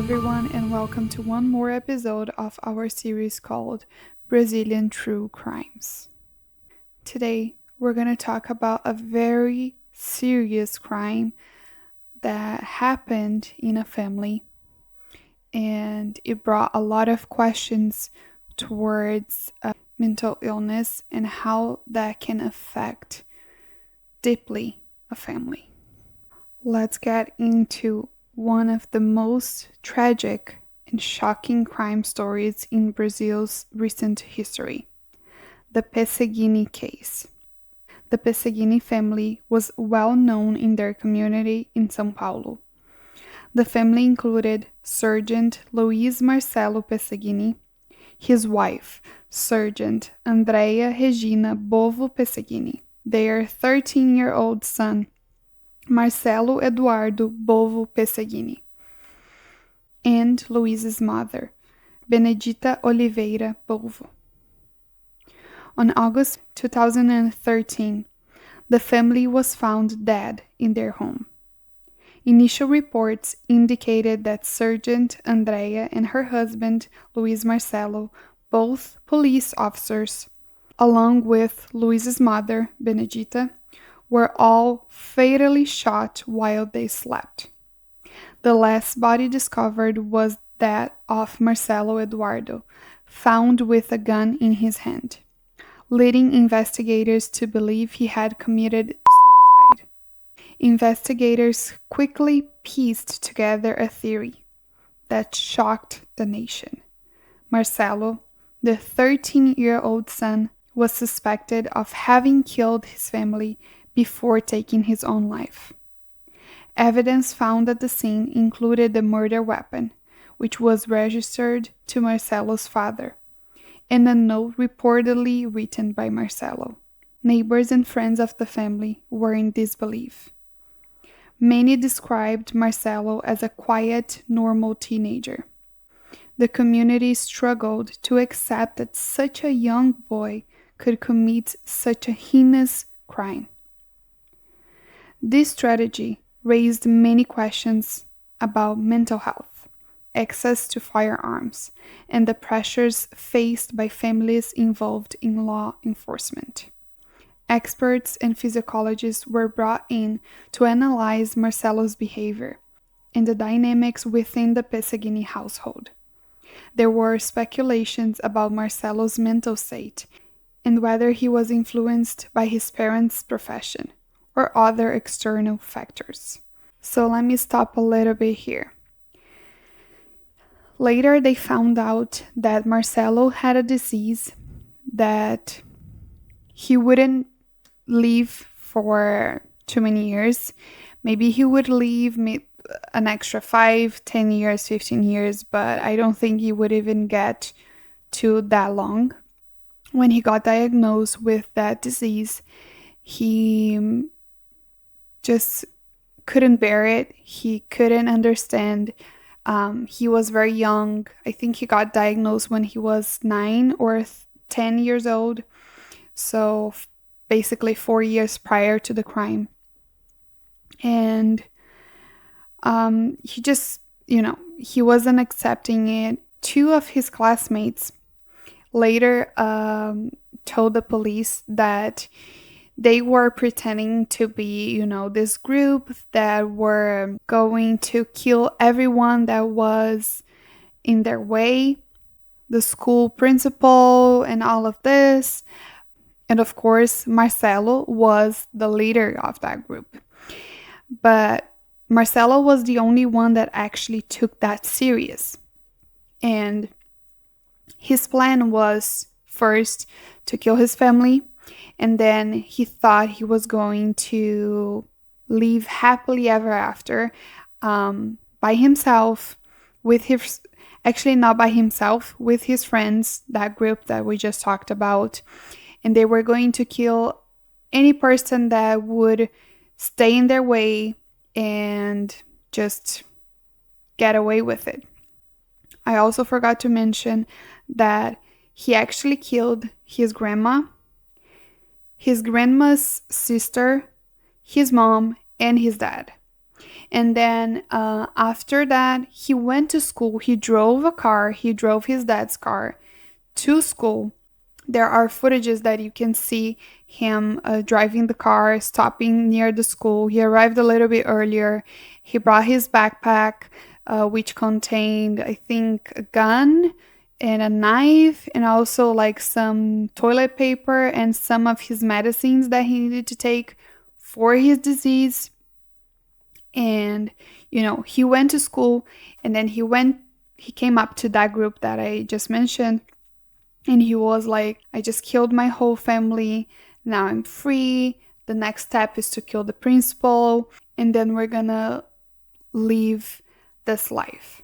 everyone, and welcome to one more episode of our series called Brazilian True Crimes. Today, we're going to talk about a very serious crime that happened in a family, and it brought a lot of questions towards mental illness and how that can affect deeply a family. Let's get into one of the most tragic and shocking crime stories in Brazil's recent history, the Pesseghini case. The Pesseghini family was well known in their community in São Paulo. The family included Sergeant Luiz Marcelo Pesseghini, his wife, Sergeant Andrea Regina Bovo Pesseghini, their 13-year-old son, Marcelo Eduardo Bovo Pesseghini, and Luiz's mother, Benedita Oliveira Bovo. On August 2013, the family was found dead in their home. Initial reports indicated that Sergeant Andrea and her husband, Luiz Marcelo, both police officers, along with Luiz's mother, Benedita, were all fatally shot while they slept. The last body discovered was that of Marcelo Eduardo, found with a gun in his hand, leading investigators to believe he had committed suicide. Investigators quickly pieced together a theory that shocked the nation. Marcelo, the 13-year-old son, was suspected of having killed his family before taking his own life. Evidence found at the scene included the murder weapon, which was registered to Marcelo's father, and a note reportedly written by Marcelo. Neighbors and friends of the family were in disbelief. Many described Marcelo as a quiet, normal teenager. The community struggled to accept that such a young boy could commit such a heinous crime. This strategy raised many questions about mental health, access to firearms, and the pressures faced by families involved in law enforcement. Experts and physiologists were brought in to analyze Marcelo's behavior and the dynamics within the Pesseghini household. There were speculations about Marcelo's mental state and whether he was influenced by his parents' profession or other external factors. So let me stop a little bit here. Later, they found out that Marcelo had a disease that he wouldn't live for too many years. Maybe he would live an extra 5, 10 years, 15 years, but I don't think he would even get to that long. When he got diagnosed with that disease, he just couldn't bear it. He couldn't understand. He was very young. I think he got diagnosed when he was 9 or 10 years old. So basically 4 years prior to the crime. And he just, he wasn't accepting it. 2 of his classmates later told the police that they were pretending to be, this group that were going to kill everyone that was in their way, the school principal and all of this. And of course, Marcelo was the leader of that group. But Marcelo was the only one that actually took that serious. And his plan was first to kill his family, and then he thought he was going to live happily ever after by himself, not by himself, with his friends, that group that we just talked about. And they were going to kill any person that would stay in their way and just get away with it. I also forgot to mention that he actually killed his grandma, his grandma's sister, his mom, and his dad. And then after that, he went to school. He drove a car. He drove his dad's car to school. There are footages that you can see him driving the car, stopping near the school. He arrived a little bit earlier. He brought his backpack, which contained, I think, a gun and a knife, and also like some toilet paper and some of his medicines that he needed to take for his disease. And, he went to school, and then he came up to that group that I just mentioned. And he was like, I just killed my whole family. Now I'm free. The next step is to kill the principal. And then we're gonna live this life.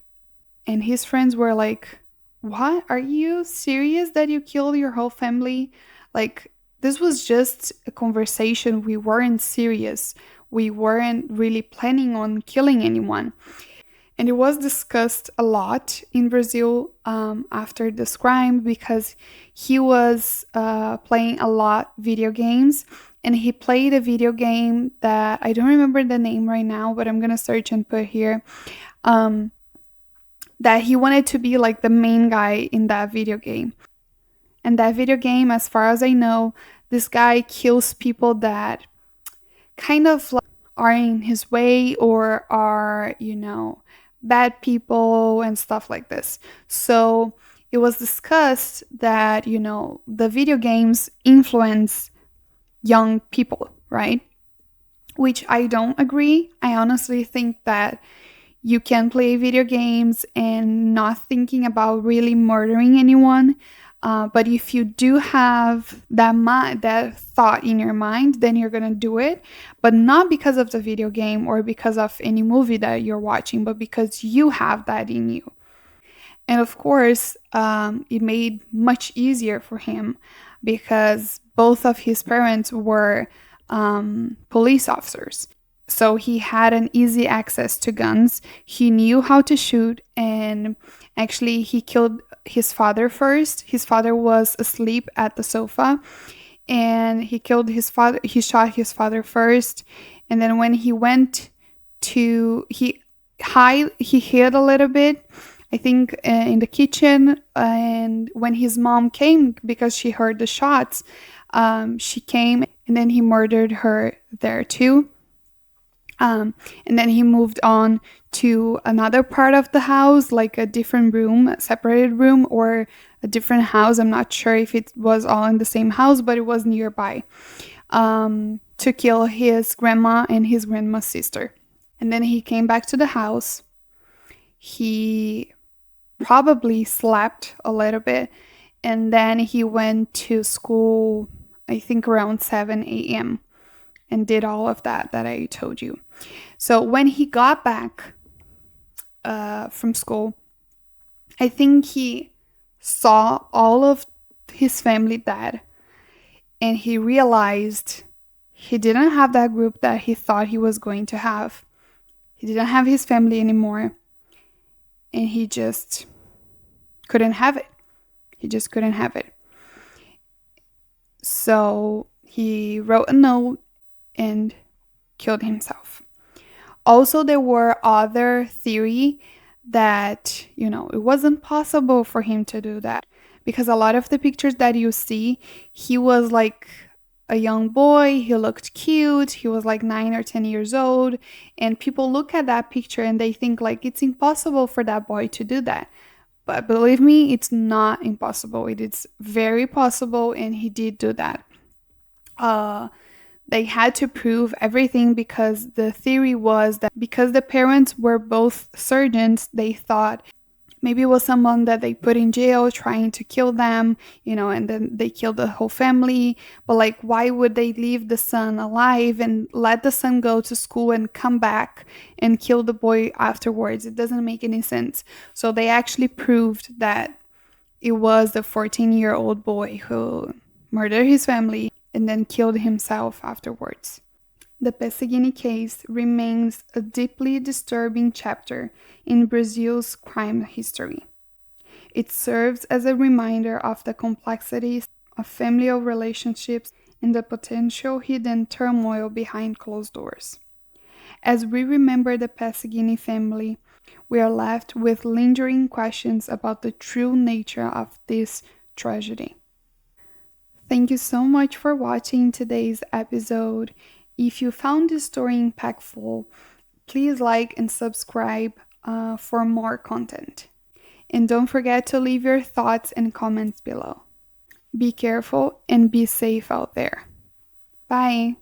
And his friends were like, what? Are you serious that you killed your whole family? Like, this was just a conversation. We weren't serious. We weren't really planning on killing anyone. And it was discussed a lot in Brazil after this crime, because he was playing a lot video games. And he played a video game that I don't remember the name right now, but I'm going to search and put here. That he wanted to be like the main guy in that video game. And that video game, as far as I know, this guy kills people that kind of like are in his way or are, bad people and stuff like this. So it was discussed that, the video games influence young people, right? Which I don't agree. I honestly think that you can play video games and not thinking about really murdering anyone. But if you do have that thought in your mind, then you're going to do it. But not because of the video game or because of any movie that you're watching, but because you have that in you. And of course, it made much easier for him because both of his parents were police officers. So he had an easy access to guns. He knew how to shoot, and actually he killed his father first. His father was asleep at the sofa, and he killed his father. He shot his father first, and then when he went to he hid a little bit, I think, in the kitchen. And when his mom came, because she heard the shots, she came, and then he murdered her there too. And then he moved on to another part of the house, like a different room, a separated room, or a different house. I'm not sure if it was all in the same house, but it was nearby, to kill his grandma and his grandma's sister. And then he came back to the house. He probably slept a little bit, and then he went to school, I think around 7 a.m. and did all of that I told you. So when he got back from school, I think he saw all of his family dead, and he realized he didn't have that group that he thought he was going to have. He didn't have his family anymore, and he just couldn't have it. He just couldn't have it. So he wrote a note and killed himself. Also, there were other theory that, it wasn't possible for him to do that, because a lot of the pictures that you see, he was like a young boy, he looked cute, he was like 9 or 10 years old, and people look at that picture and they think like it's impossible for that boy to do that. But believe me, it's not impossible. It is very possible, and he did do that. They had to prove everything, because the theory was that because the parents were both surgeons, they thought maybe it was someone that they put in jail trying to kill them, and then they killed the whole family. But like, why would they leave the son alive and let the son go to school and come back and kill the boy afterwards? It doesn't make any sense. So they actually proved that it was the 14-year-old boy who murdered his family and then killed himself afterwards. The Pesseghini case remains a deeply disturbing chapter in Brazil's crime history. It serves as a reminder of the complexities of familial relationships and the potential hidden turmoil behind closed doors. As we remember the Pesseghini family, we are left with lingering questions about the true nature of this tragedy. Thank you so much for watching today's episode. If you found this story impactful, please like and subscribe for more content. And don't forget to leave your thoughts and comments below. Be careful and be safe out there. Bye!